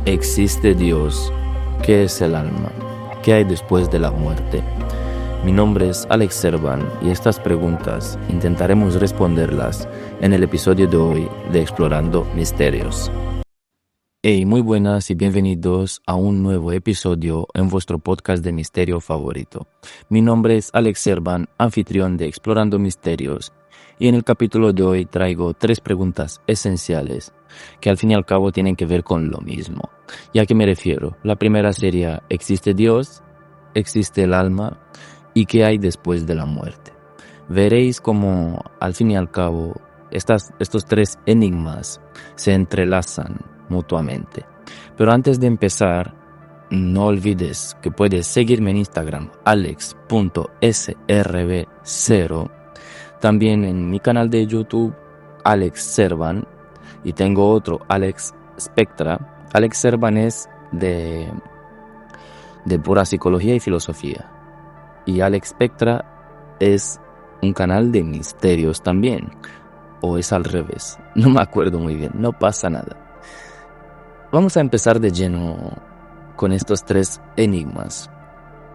¿Existe Dios? ¿Qué es el alma? ¿Qué hay después de la muerte? Mi nombre es Alex Servan y estas preguntas intentaremos responderlas en el episodio de hoy de Explorando Misterios. Hey, muy buenas y bienvenidos a un nuevo episodio en vuestro podcast de misterio favorito. Mi nombre es Alex Servan, anfitrión de Explorando Misterios, y en el capítulo de hoy traigo 3 preguntas esenciales que al fin y al cabo tienen que ver con lo mismo. ¿Y a qué me refiero? La primera sería, ¿existe Dios? ¿Existe el alma? ¿Y qué hay después de la muerte? Veréis cómo al fin y al cabo estos 3 enigmas se entrelazan mutuamente. Pero antes de empezar, no olvides que puedes seguirme en Instagram, alex.srb0, también en mi canal de YouTube, Alex Servan, y tengo otro, Alex Spectra. Alex Servan es de pura psicología y filosofía, y Alex Spectra es un canal de misterios también, o es al revés, no me acuerdo muy bien, no pasa nada. Vamos a empezar de lleno con estos 3 enigmas.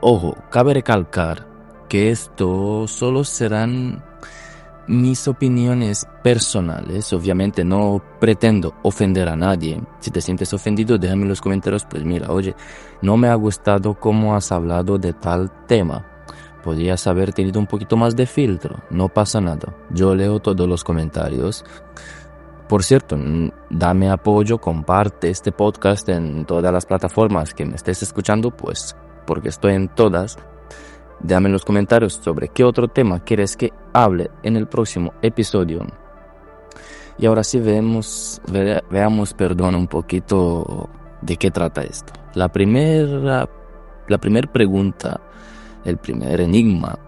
Ojo, cabe recalcar que esto solo serán mis opiniones personales. Obviamente no pretendo ofender a nadie. Si te sientes ofendido, déjame en los comentarios, pues mira, oye, no me ha gustado cómo has hablado de tal tema. Podrías haber tenido un poquito más de filtro, no pasa nada. Yo leo todos los comentarios. Por cierto, dame apoyo, comparte este podcast en todas las plataformas que me estés escuchando, pues porque estoy en todas. Dame en los comentarios sobre qué otro tema quieres que hable en el próximo episodio. Y ahora sí veamos, un poquito de qué trata esto. La primera pregunta, el primer enigma,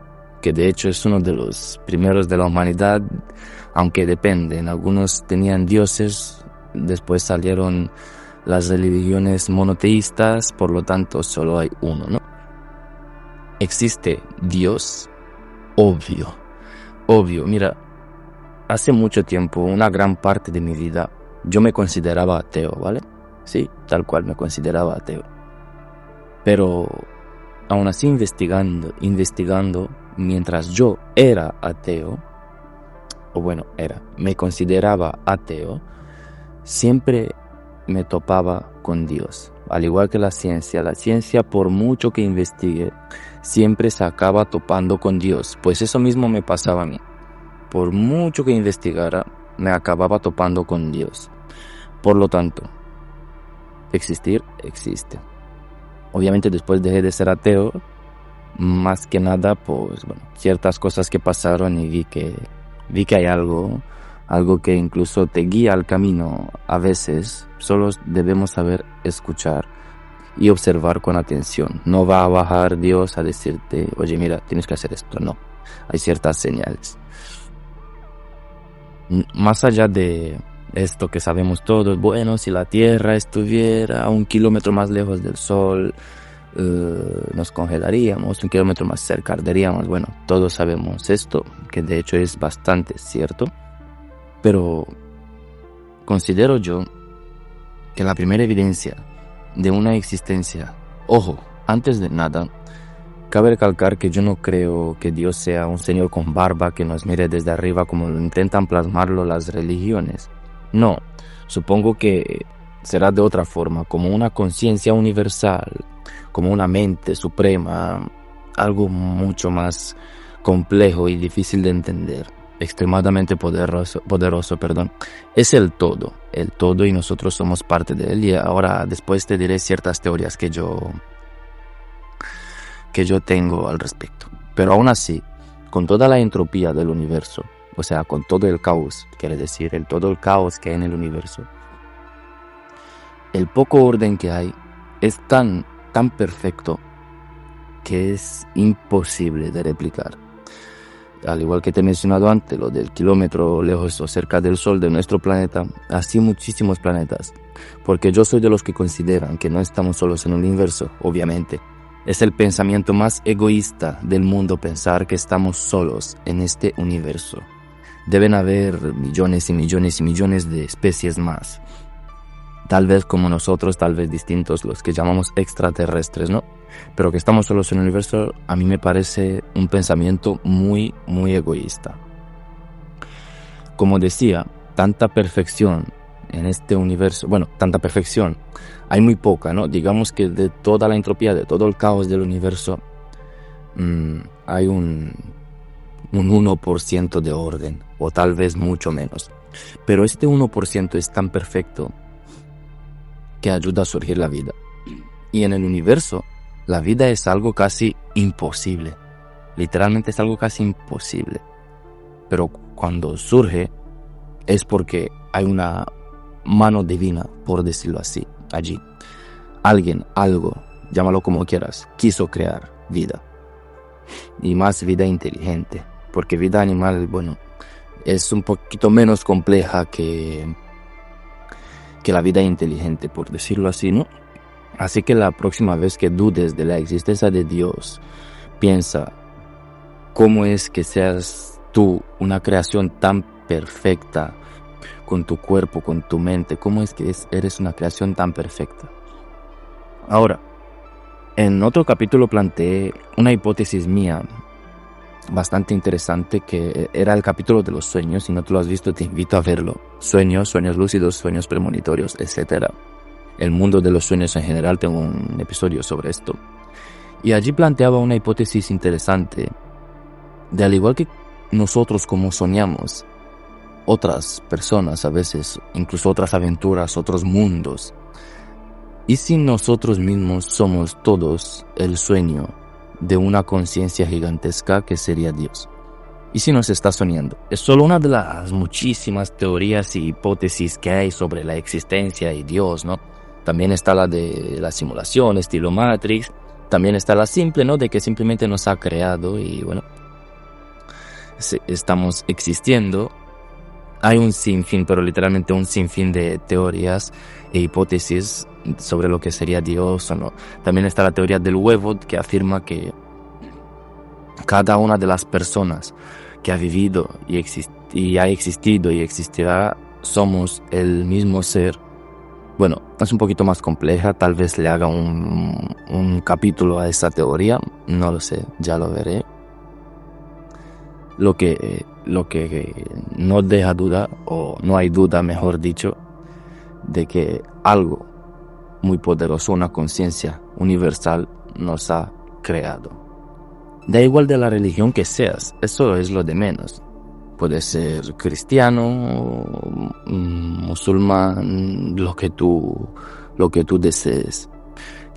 que de hecho es uno de los primeros de la humanidad, aunque depende, en algunos tenían dioses, después salieron las religiones monoteístas, por lo tanto solo hay uno, ¿no? ¿Existe Dios? Obvio, mira, hace mucho tiempo, una gran parte de mi vida, yo me consideraba ateo, ¿vale? Sí, tal cual me consideraba ateo. Pero aún así investigando, mientras yo era ateo, me consideraba ateo, siempre me topaba con Dios. Al igual que la ciencia por mucho que investigue, siempre se acaba topando con Dios. Pues eso mismo me pasaba a mí. Por mucho que investigara, me acababa topando con Dios. Por lo tanto, existir existe. Obviamente después dejé de ser ateo, más que nada, ciertas cosas que pasaron y vi que hay algo que incluso te guía al camino. A veces solo debemos saber escuchar y observar con atención. No va a bajar Dios a decirte, oye, mira, tienes que hacer esto. No, hay ciertas señales. Más allá de esto que sabemos todos, bueno, si la Tierra estuviera 1 kilómetro más lejos del Sol, nos congelaríamos, 1 kilómetro más cerca arderíamos. Bueno, todos sabemos esto, que de hecho es bastante cierto. Pero considero yo que la primera evidencia de una existencia, ojo, antes de nada, cabe recalcar que yo no creo que Dios sea un señor con barba que nos mire desde arriba como lo intentan plasmarlo las religiones. No, supongo que será de otra forma, como una conciencia universal, como una mente suprema, algo mucho más complejo y difícil de entender. Extremadamente poderoso, es el todo y nosotros somos parte de él. Y ahora después te diré ciertas teorías que yo tengo al respecto. Pero aún así, con toda la entropía del universo, o sea, con todo el caos, quiere decir todo el caos que hay en el universo, el poco orden que hay es tan perfecto que es imposible de replicar. Al igual que te he mencionado antes, lo del kilómetro lejos o cerca del Sol de nuestro planeta, así muchísimos planetas. Porque yo soy de los que consideran que no estamos solos en el universo, obviamente. Es el pensamiento más egoísta del mundo pensar que estamos solos en este universo. Deben haber millones y millones y millones de especies más. tal vez como nosotros, tal vez distintos, los que llamamos extraterrestres, ¿no? Pero que estamos solos en el universo, a mí me parece un pensamiento muy, muy egoísta. Como decía, tanta perfección en este universo, bueno, tanta perfección, hay muy poca, ¿no? Digamos que de toda la entropía, de todo el caos del universo, hay un 1% de orden, o tal vez mucho menos. Pero este 1% es tan perfecto que ayuda a surgir la vida. Y en el universo, la vida es algo casi imposible. Literalmente es algo casi imposible. Pero cuando surge, es porque hay una mano divina, por decirlo así, allí. Alguien, algo, llámalo como quieras, quiso crear vida. Y más vida inteligente. Porque vida animal, bueno, es un poquito menos compleja que la vida inteligente, por decirlo así, ¿no? Así que la próxima vez que dudes de la existencia de Dios, piensa cómo es que seas tú una creación tan perfecta, con tu cuerpo, con tu mente, cómo es que eres una creación tan perfecta. Ahora, en otro capítulo planteé una hipótesis mía bastante interesante, que era el capítulo de los sueños. Si no te lo has visto, te invito a verlo. Sueños, sueños lúcidos, sueños premonitorios, etc. El mundo de los sueños en general, tengo un episodio sobre esto. Y allí planteaba una hipótesis interesante, de al igual que nosotros como soñamos, otras personas a veces, incluso otras aventuras, otros mundos. ¿Y si nosotros mismos somos todos el sueño de una conciencia gigantesca que sería Dios? ¿Y si nos está soñando? Es solo una de las muchísimas teorías y hipótesis que hay sobre la existencia y Dios, ¿no? También está la de la simulación, estilo Matrix. También está la simple, ¿no? De que simplemente nos ha creado y, bueno, estamos existiendo. Hay un sinfín, pero literalmente un sinfín de teorías e hipótesis sobre lo que sería Dios o no. También está la teoría del huevo, que afirma que cada una de las personas que ha vivido y ha existido y existirá, somos el mismo ser. Bueno, es un poquito más compleja, tal vez le haga un capítulo a esa teoría, no lo sé, ya lo veré. Lo que no deja duda, o no hay duda, mejor dicho, de que algo muy poderoso, una conciencia universal, nos ha creado. Da igual de la religión que seas, eso es lo de menos. Puedes ser cristiano, musulmán, lo que tú desees.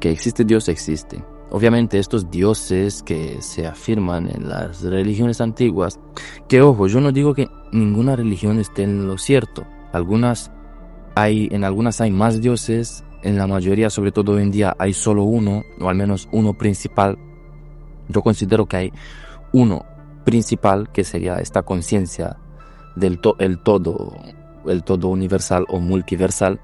Que existe Dios, existe. Obviamente estos dioses que se afirman en las religiones antiguas, que ojo, yo no digo que ninguna religión esté en lo cierto. En algunas hay más dioses, en la mayoría, sobre todo hoy en día, hay solo uno, o al menos uno principal. Yo considero que hay uno principal, que sería esta conciencia del el todo universal o multiversal.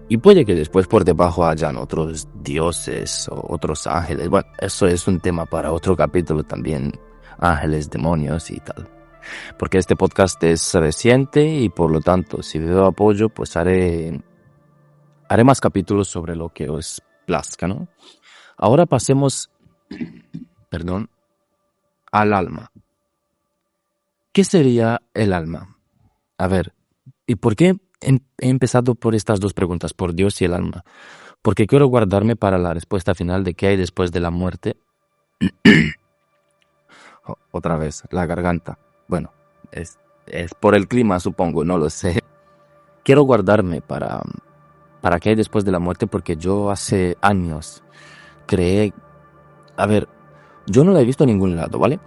Y puede que después por debajo hayan otros dioses o otros ángeles. Bueno, eso es un tema para otro capítulo también. Ángeles, demonios y tal. Porque este podcast es reciente y por lo tanto, si veo apoyo, pues haré más capítulos sobre lo que os plazca, ¿no? Ahora pasemos, al alma. ¿Qué sería el alma? A ver, ¿y por qué he empezado por estas dos preguntas, por Dios y el alma? Porque quiero guardarme para la respuesta final de qué hay después de la muerte. Otra vez, la garganta. Bueno, es por el clima, supongo, no lo sé. Quiero guardarme para qué hay después de la muerte, porque yo hace años creé... A ver, yo no la he visto en ningún lado, ¿vale?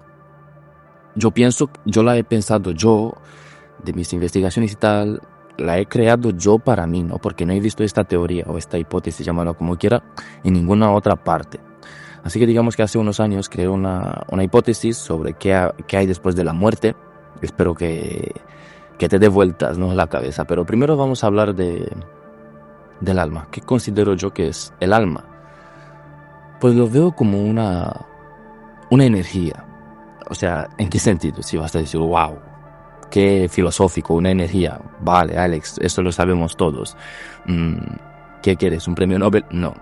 Yo la he pensado de mis investigaciones y tal, la he creado yo para mí, ¿no? Porque no he visto esta teoría o esta hipótesis, llámalo como quiera, en ninguna otra parte. Así que digamos que hace unos años creé una hipótesis sobre qué hay después de la muerte. Espero que te dé vueltas, ¿no?, la cabeza. Pero primero vamos a hablar del alma. ¿Qué considero yo que es el alma? Pues lo veo como una energía. O sea, ¿en qué sentido? Si vas a decir, wow, qué filosófico, una energía. Vale, Alex, eso lo sabemos todos. ¿Qué quieres? ¿Un premio Nobel? No,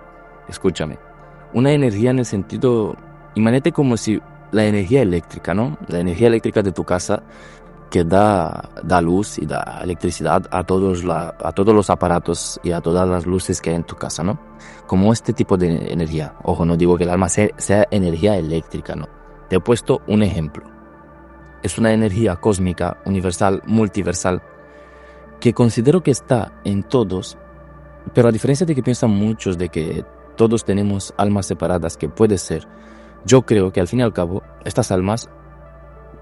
escúchame. Una energía en el sentido, imagínate como si la energía eléctrica, ¿no? La energía eléctrica de tu casa que da luz y da electricidad a todos los aparatos y a todas las luces que hay en tu casa, ¿no? Como este tipo de energía. Ojo, no digo que el alma sea energía eléctrica, no. Te he puesto un ejemplo. Es una energía cósmica, universal, multiversal, que considero que está en todos, pero a diferencia de que piensan muchos de que todos tenemos almas separadas, que puede ser, yo creo que al fin y al cabo estas almas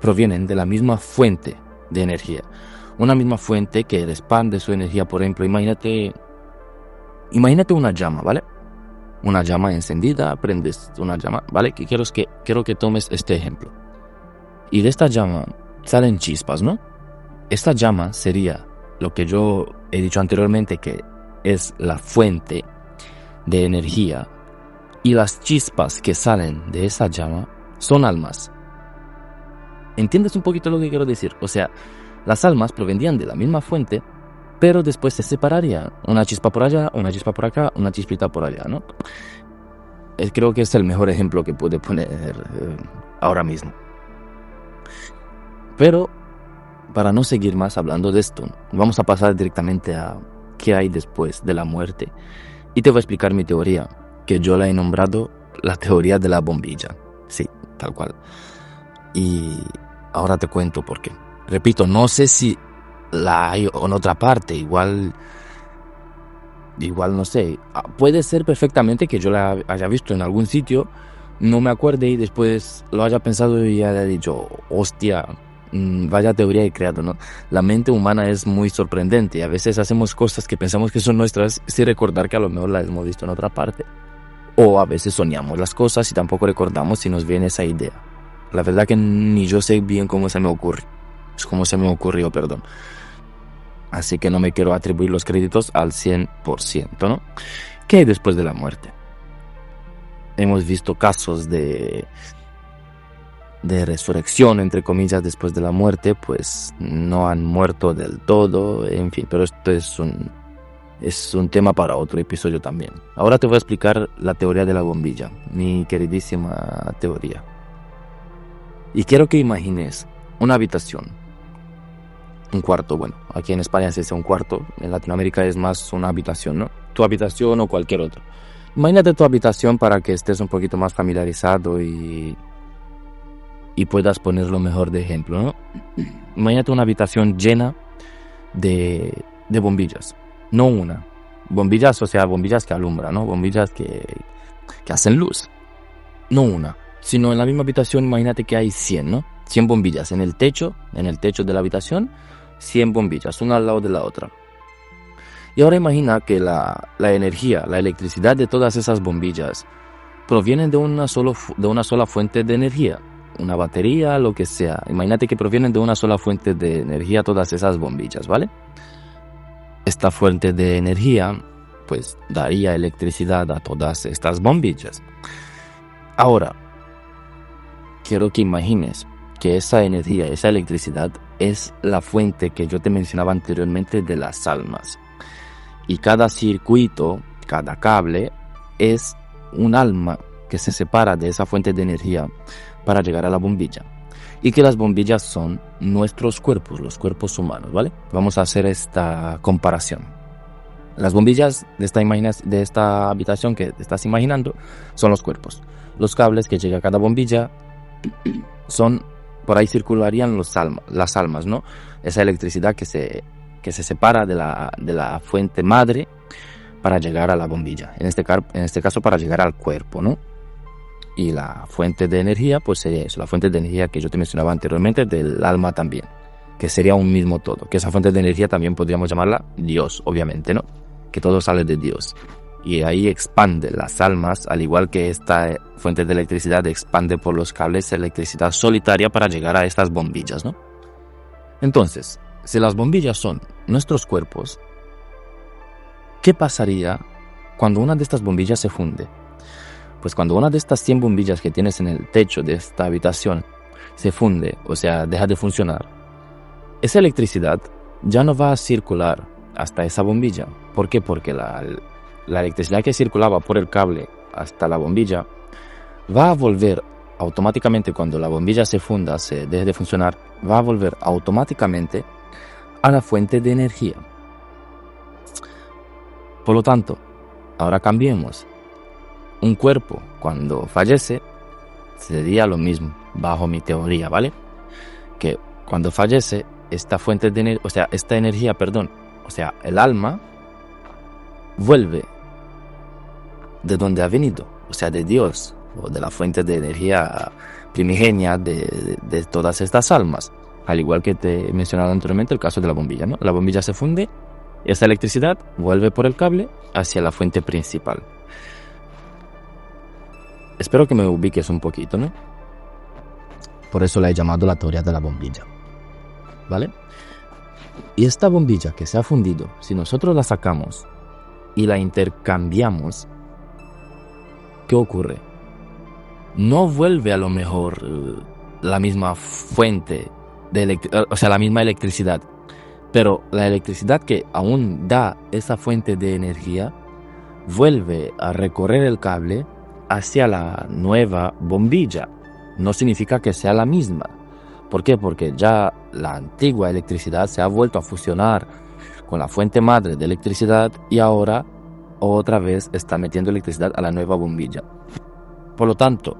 provienen de la misma fuente de energía. Una misma fuente que expande su energía. Por ejemplo, imagínate una llama, ¿vale? Una llama encendida, prendes una llama, ¿vale? Quiero que tomes este ejemplo. Y de esta llama salen chispas, ¿no? Esta llama sería lo que yo he dicho anteriormente, que es la fuente de energía. Y las chispas que salen de esa llama son almas. ¿Entiendes un poquito lo que quiero decir? O sea, las almas provenían de la misma fuente, pero después se separarían. Una chispa por allá, una chispa por acá, una chispita por allá, ¿no? Creo que es el mejor ejemplo que pude poner ahora mismo. Pero, para no seguir más hablando de esto, vamos a pasar directamente a qué hay después de la muerte. Y te voy a explicar mi teoría, que yo la he nombrado la teoría de la bombilla. Sí, tal cual. Y ahora te cuento por qué. Repito, no sé si la hay en otra parte, igual no sé. Puede ser perfectamente que yo la haya visto en algún sitio, no me acuerde y después lo haya pensado y haya dicho, hostia, vaya teoría he creado, ¿no? La mente humana es muy sorprendente y a veces hacemos cosas que pensamos que son nuestras sin recordar que a lo mejor las hemos visto en otra parte. O a veces soñamos las cosas y tampoco recordamos si nos viene esa idea. La verdad que ni yo sé bien cómo se me ocurre. Es como se me ocurrió, perdón. Así que no me quiero atribuir los créditos al 100%, ¿no? ¿Qué hay después de la muerte? Hemos visto casos de resurrección, entre comillas, después de la muerte, pues no han muerto del todo, en fin, pero esto es un tema para otro episodio también. Ahora te voy a explicar la teoría de la bombilla, mi queridísima teoría. Y quiero que imagines una habitación, un cuarto, bueno, aquí en España se dice un cuarto, en Latinoamérica es más una habitación, ¿no? Tu habitación o cualquier otra. Imagínate tu habitación para que estés un poquito más familiarizado y puedas ponerlo mejor de ejemplo, ¿no? Imagínate una habitación llena de bombillas, no una. Bombillas, o sea, bombillas que alumbran, ¿no? Bombillas que hacen luz, no una. Sino en la misma habitación, imagínate que hay 100, ¿no? 100 bombillas en el techo de la habitación, 100 bombillas, una al lado de la otra. Y ahora imagina que la energía, la electricidad de todas esas bombillas provienen de una sola fuente de energía, una batería, lo que sea. Imagínate que provienen de una sola fuente de energía todas esas bombillas, ¿vale? Esta fuente de energía, pues, daría electricidad a todas estas bombillas. Ahora, quiero que imagines que esa energía, esa electricidad es la fuente que yo te mencionaba anteriormente de las almas. Y cada circuito, cada cable es un alma que se separa de esa fuente de energía para llegar a la bombilla. Y que las bombillas son nuestros cuerpos, los cuerpos humanos, ¿vale? Vamos a hacer esta comparación. Las bombillas de esta habitación que te estás imaginando son los cuerpos. Los cables que llega a cada bombilla por ahí circularían las almas, ¿no? Esa electricidad que se separa de la fuente madre para llegar a la bombilla. En este caso para llegar al cuerpo, ¿no? Y la fuente de energía, pues sería eso, la fuente de energía que yo te mencionaba anteriormente del alma también, que sería un mismo todo, que esa fuente de energía también podríamos llamarla Dios, obviamente, ¿no? Que todo sale de Dios. Y ahí expande las almas, al igual que esta fuente de electricidad expande por los cables electricidad solitaria para llegar a estas bombillas, ¿no? Entonces, si las bombillas son nuestros cuerpos, ¿qué pasaría cuando una de estas bombillas se funde? Pues cuando una de estas 100 bombillas que tienes en el techo de esta habitación se funde, o sea, deja de funcionar, esa electricidad ya no va a circular hasta esa bombilla. ¿Por qué? Porque la electricidad que circulaba por el cable hasta la bombilla va a volver automáticamente cuando la bombilla se funda, se deje de funcionar, va a volver automáticamente a la fuente de energía. Por lo tanto, ahora cambiemos. Un cuerpo cuando fallece sería lo mismo, bajo mi teoría, ¿vale? Que cuando fallece esta fuente de energía, el alma vuelve de donde ha venido, o sea, de Dios, o de la fuente de energía primigenia de todas estas almas. Al igual que te he mencionado anteriormente el caso de la bombilla, ¿no? La bombilla se funde, esa electricidad vuelve por el cable hacia la fuente principal. Espero que me ubiques un poquito, ¿no? Por eso la he llamado la teoría de la bombilla, ¿vale? Y esta bombilla que se ha fundido, si nosotros la sacamos y la intercambiamos, ¿qué ocurre? No vuelve a lo mejor la misma fuente la misma electricidad, pero la electricidad que aún da esa fuente de energía vuelve a recorrer el cable hacia la nueva bombilla. No significa que sea la misma. ¿Por qué? Porque ya la antigua electricidad se ha vuelto a fusionar con la fuente madre de electricidad y ahora otra vez está metiendo electricidad a la nueva bombilla. Por lo tanto,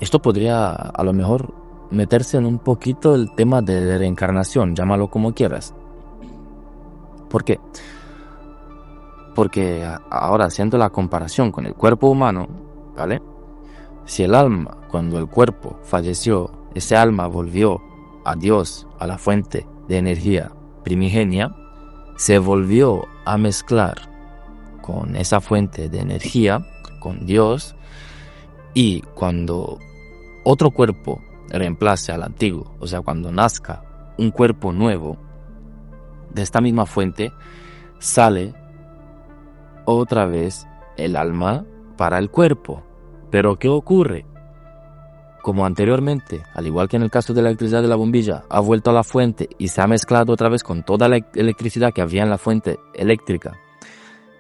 esto podría a lo mejor meterse en un poquito el tema de reencarnación, llámalo como quieras. ¿Por qué? Porque ahora, haciendo la comparación con el cuerpo humano, ¿vale? Si el alma, cuando el cuerpo falleció, ese alma volvió a Dios, a la fuente de energía primigenia, se volvió a mezclar con esa fuente de energía, con Dios, y cuando otro cuerpo reemplace al antiguo, o sea, cuando nazca un cuerpo nuevo de esta misma fuente, sale otra vez el alma para el cuerpo. Pero ¿qué ocurre? Como anteriormente, al igual que en el caso de la electricidad de la bombilla, ha vuelto a la fuente y se ha mezclado otra vez con toda la electricidad que había en la fuente eléctrica,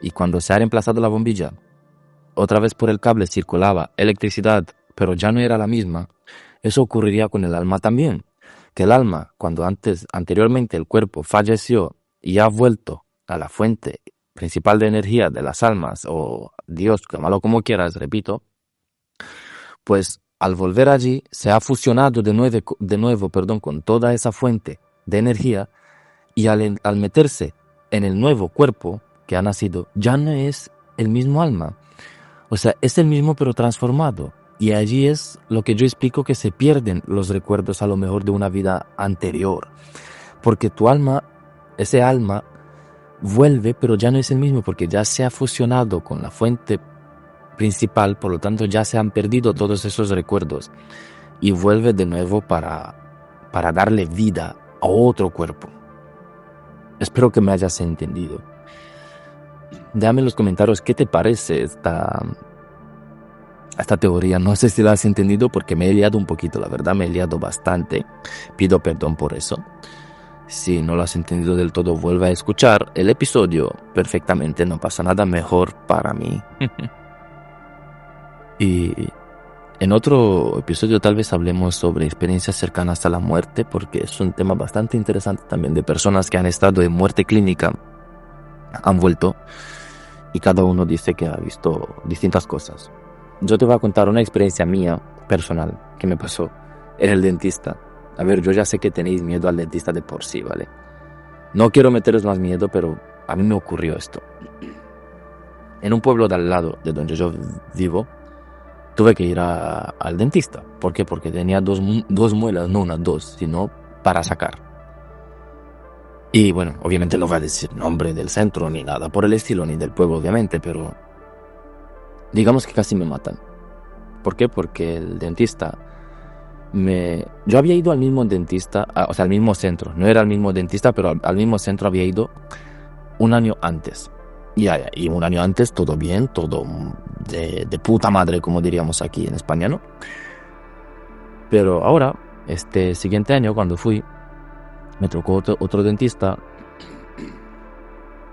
y cuando se ha reemplazado la bombilla, otra vez por el cable circulaba electricidad, pero ya no era la misma. Eso ocurriría con el alma también, que el alma, cuando anteriormente el cuerpo falleció y ha vuelto a la fuente principal de energía de las almas, o Dios, llámalo como quieras, repito, pues al volver allí se ha fusionado de nuevo, con toda esa fuente de energía, y al meterse en el nuevo cuerpo que ha nacido, ya no es el mismo alma. O sea, es el mismo pero transformado. Y allí es lo que yo explico, que se pierden los recuerdos a lo mejor de una vida anterior. Porque tu alma, ese alma, vuelve, pero ya no es el mismo, porque ya se ha fusionado con la fuente principal, por lo tanto ya se han perdido todos esos recuerdos. Y vuelve de nuevo para darle vida a otro cuerpo. Espero que me hayas entendido. Déjame en los comentarios qué te parece esta teoría. No sé si la has entendido, porque me he liado un poquito, la verdad me he liado bastante. Pido perdón por eso. Si no lo has entendido del todo, vuelve a escuchar el episodio perfectamente, no pasa nada, mejor para mí. Y en otro episodio tal vez hablemos sobre experiencias cercanas a la muerte, porque es un tema bastante interesante también, de personas que han estado en muerte clínica, han vuelto, y cada uno dice que ha visto distintas cosas. Yo te voy a contar una experiencia mía, personal, que me pasó en el dentista. A ver, yo ya sé que tenéis miedo al dentista de por sí, ¿vale? No quiero meteros más miedo, pero a mí me ocurrió esto. En un pueblo de al lado de donde yo vivo, tuve que ir al dentista. ¿Por qué? Porque tenía dos muelas, no una, dos, sino para sacar. Y bueno, obviamente no voy a decir nombre del centro ni nada por el estilo, ni del pueblo obviamente, pero digamos que casi me matan. ¿Por qué? Porque el dentista yo había ido al mismo dentista, o sea, al mismo centro. No era el mismo dentista, pero al mismo centro había ido un año antes. Y un año antes todo bien, todo de puta madre, como diríamos aquí en España, ¿no? Pero ahora, este siguiente año, cuando fui, me tocó otro dentista,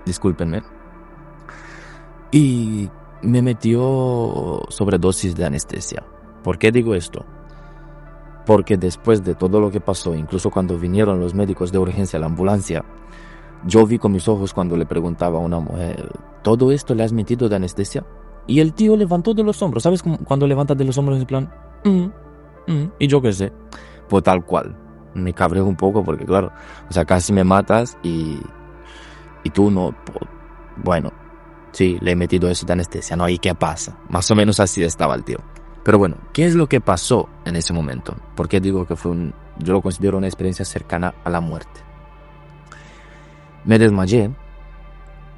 discúlpenme, y me metió sobredosis de anestesia. ¿Por qué digo esto? Porque después de todo lo que pasó, incluso cuando vinieron los médicos de urgencia a la ambulancia, yo vi con mis ojos cuando le preguntaba a una mujer, ¿todo esto le has metido de anestesia? Y el tío levantó de los hombros. ¿Sabes cuando levantas de los hombros en plan? Y yo qué sé. Pues tal cual. Me cabré un poco porque claro, o sea, casi me matas y tú no. Pues, bueno, sí, le he metido eso de anestesia, ¿no? ¿Y qué pasa? Más o menos así estaba el tío. Pero bueno, ¿qué es lo que pasó en ese momento? ¿Por qué digo que yo lo considero una experiencia cercana a la muerte? Me desmayé.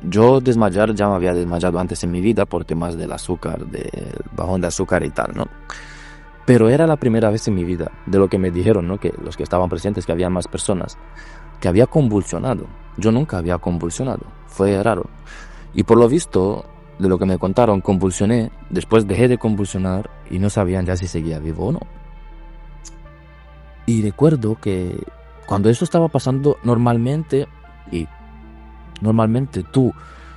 Yo desmayar ya me había desmayado antes en mi vida por temas del azúcar, del bajón de azúcar y tal, ¿no? Pero era la primera vez en mi vida, de lo que me dijeron, ¿no? Que los que estaban presentes, que había más personas, que había convulsionado. Yo nunca había convulsionado, fue raro. Y por lo visto, de lo que me contaron, convulsioné, después dejé de convulsionar y no sabían ya si seguía vivo o no. Y recuerdo que cuando eso estaba pasando normalmente tú,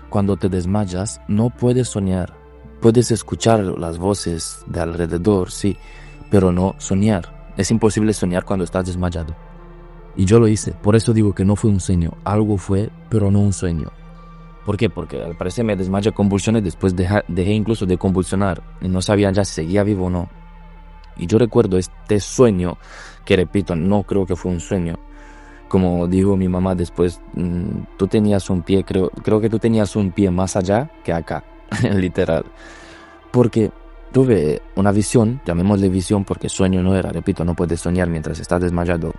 cuando te desmayas, no puedes soñar. Puedes escuchar las voces de alrededor, sí, pero no soñar. Es imposible soñar cuando estás desmayado. Y yo lo hice, por eso digo que no fue un sueño. Algo fue, pero no un sueño. ¿Por qué? Porque al parecer me desmayé, convulsiones, después dejé incluso de convulsionar y no sabían ya si seguía vivo o no. Y yo recuerdo este sueño, que repito, no creo que fue un sueño. Como dijo mi mamá después, tú tenías un pie, creo que tú tenías un pie más allá que acá, literal. Porque tuve una visión, llamémosle visión porque sueño no era, repito, no puedes soñar mientras estás desmayado,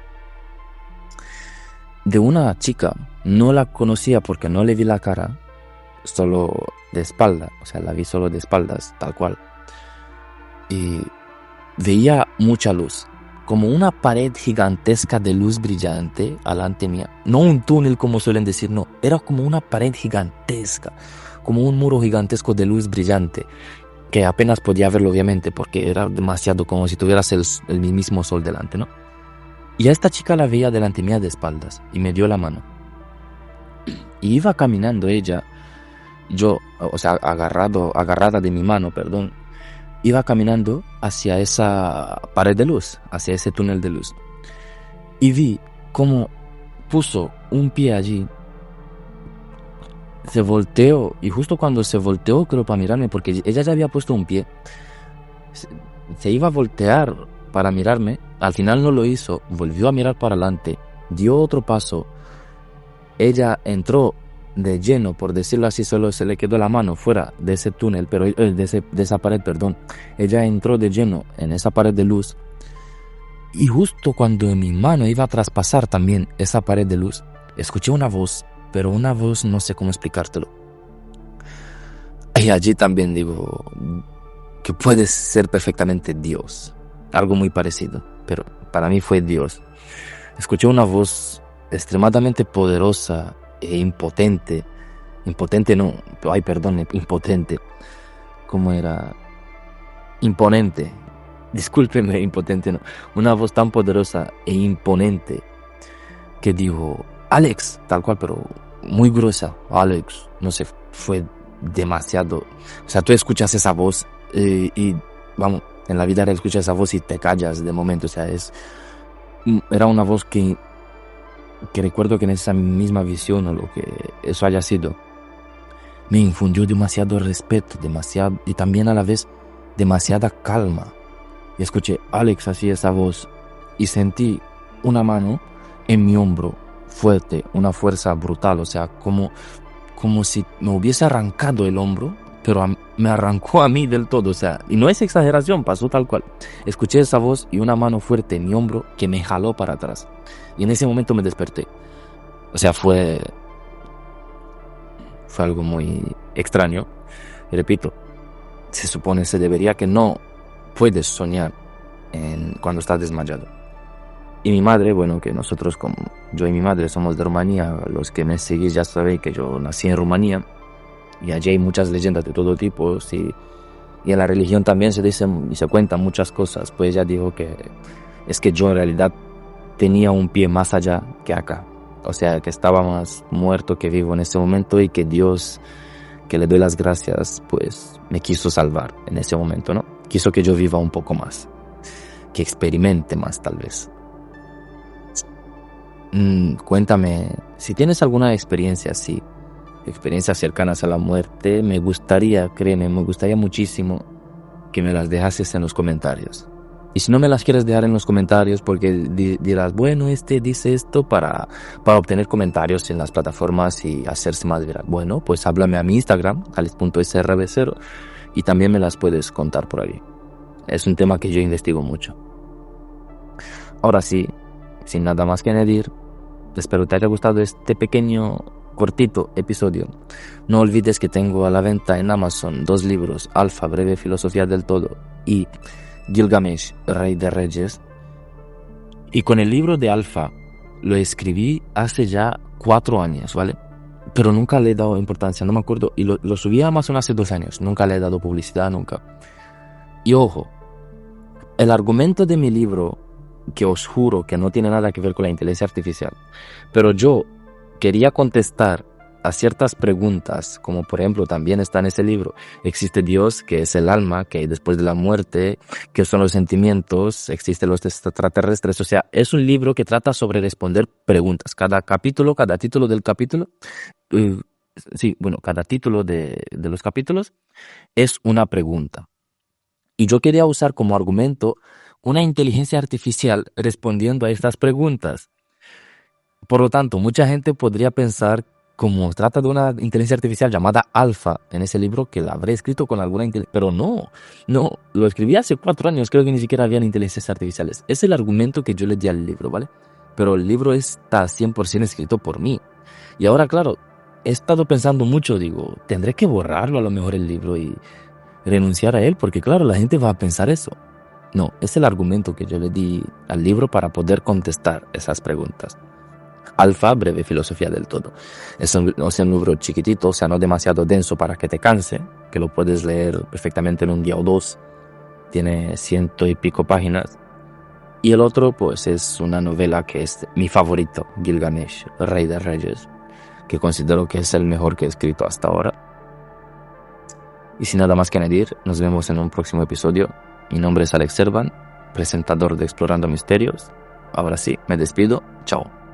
de una chica. No la conocía porque no le vi la cara, solo de espalda, o sea, la vi solo de espaldas, tal cual. Y veía mucha luz, como una pared gigantesca de luz brillante alante mía. No un túnel como suelen decir, no, era como una pared gigantesca, como un muro gigantesco de luz brillante, que apenas podía verlo obviamente porque era demasiado, como si tuvieras el mismo sol delante, ¿no? Y a esta chica la veía delante mía de espaldas y me dio la mano. Y iba caminando ella, yo, o sea, agarrada de mi mano, perdón, iba caminando hacia esa pared de luz, hacia ese túnel de luz. Y vi cómo puso un pie allí, se volteó, y justo cuando se volteó, creo, para mirarme, porque ella ya había puesto un pie, se iba a voltear para mirarme, al final no lo hizo, volvió a mirar para adelante, dio otro paso, ella entró de lleno, por decirlo así, solo se le quedó la mano fuera de ese túnel, pero de esa pared, perdón. Ella entró de lleno en esa pared de luz y justo cuando mi mano iba a traspasar también esa pared de luz, escuché una voz, pero una voz no sé cómo explicártelo. Y allí también digo que puede ser perfectamente Dios, algo muy parecido, pero para mí fue Dios. Escuché una voz extremadamente poderosa e impotente. Impotente. ¿Cómo era? Imponente. Discúlpenme, impotente no. Una voz tan poderosa e imponente que dijo, Alex, tal cual, pero muy gruesa. Alex, no sé, fue demasiado. O sea, tú escuchas esa voz y vamos, en la vida real escuchas esa voz y te callas de momento. O sea, era una voz que recuerdo que en esa misma visión o lo que eso haya sido, me infundió demasiado respeto, demasiado, y también a la vez demasiada calma. Y escuché Alex, así esa voz, y sentí una mano en mi hombro fuerte, una fuerza brutal, o sea, como si me hubiese arrancado el hombro, pero me arrancó a mí del todo, o sea, y no es exageración, pasó tal cual. Escuché esa voz y una mano fuerte en mi hombro que me jaló para atrás. Y en ese momento me desperté. O sea, fue algo muy extraño. Y repito, se debería que no puedes soñar cuando estás desmayado. Y mi madre, bueno, que nosotros, como yo y mi madre somos de Rumanía, los que me seguís ya sabéis que yo nací en Rumanía. Y allí hay muchas leyendas de todo tipo, sí. Y en la religión también se dicen y se cuentan muchas cosas. Pues ella dijo que es que yo en realidad tenía un pie más allá que acá. O sea, que estaba más muerto que vivo en ese momento y que Dios, que le doy las gracias, pues me quiso salvar en ese momento, ¿no? Quiso que yo viva un poco más, que experimente más tal vez. Cuéntame, si tienes alguna experiencia así, experiencias cercanas a la muerte, me gustaría, créeme, me gustaría muchísimo que me las dejases en los comentarios. Y si no me las quieres dejar en los comentarios porque dirás, bueno, este dice esto para obtener comentarios en las plataformas y hacerse más viral. Bueno, pues háblame a mi Instagram, alex.srb0, y también me las puedes contar por ahí. Es un tema que yo investigo mucho. Ahora sí, sin nada más que añadir, espero te haya gustado este pequeño, cortito episodio. No olvides que tengo a la venta en Amazon 2 libros, Alfa, Breve Filosofía del Todo y Gilgamesh, Rey de Reyes. Y con el libro de Alfa lo escribí hace ya 4 años, ¿vale? Pero nunca le he dado importancia, no me acuerdo. Y lo subí a Amazon hace 2 años, nunca le he dado publicidad, nunca. Y ojo, el argumento de mi libro, que os juro que no tiene nada que ver con la inteligencia artificial, pero yo quería contestar a ciertas preguntas, como por ejemplo también está en ese libro, ¿existe Dios, que es el alma, que hay después de la muerte, qué son los sentimientos, existen los extraterrestres? O sea, es un libro que trata sobre responder preguntas. Cada título del capítulo, cada título de los capítulos es una pregunta. Y yo quería usar como argumento una inteligencia artificial respondiendo a estas preguntas. Por lo tanto, mucha gente podría pensar, como trata de una inteligencia artificial llamada Alfa en ese libro, que la habré escrito con alguna inteligencia. Pero no, lo escribí hace 4 años, creo que ni siquiera habían inteligencias artificiales. Es el argumento que yo le di al libro, ¿vale? Pero el libro está 100% escrito por mí. Y ahora, claro, he estado pensando mucho, digo, tendré que borrarlo a lo mejor el libro y renunciar a él, porque claro, la gente va a pensar eso. No, es el argumento que yo le di al libro para poder contestar esas preguntas. Alfa, Breve Filosofía del Todo. Es un libro chiquitito, o sea, no demasiado denso para que te canse, que lo puedes leer perfectamente en un día o 2. Tiene 100 y pico páginas. Y el otro, pues, es una novela que es mi favorito, Gilgamesh, Rey de Reyes, que considero que es el mejor que he escrito hasta ahora. Y sin nada más que añadir, nos vemos en un próximo episodio. Mi nombre es Alex Servan, presentador de Explorando Misterios. Ahora sí, me despido. Chao.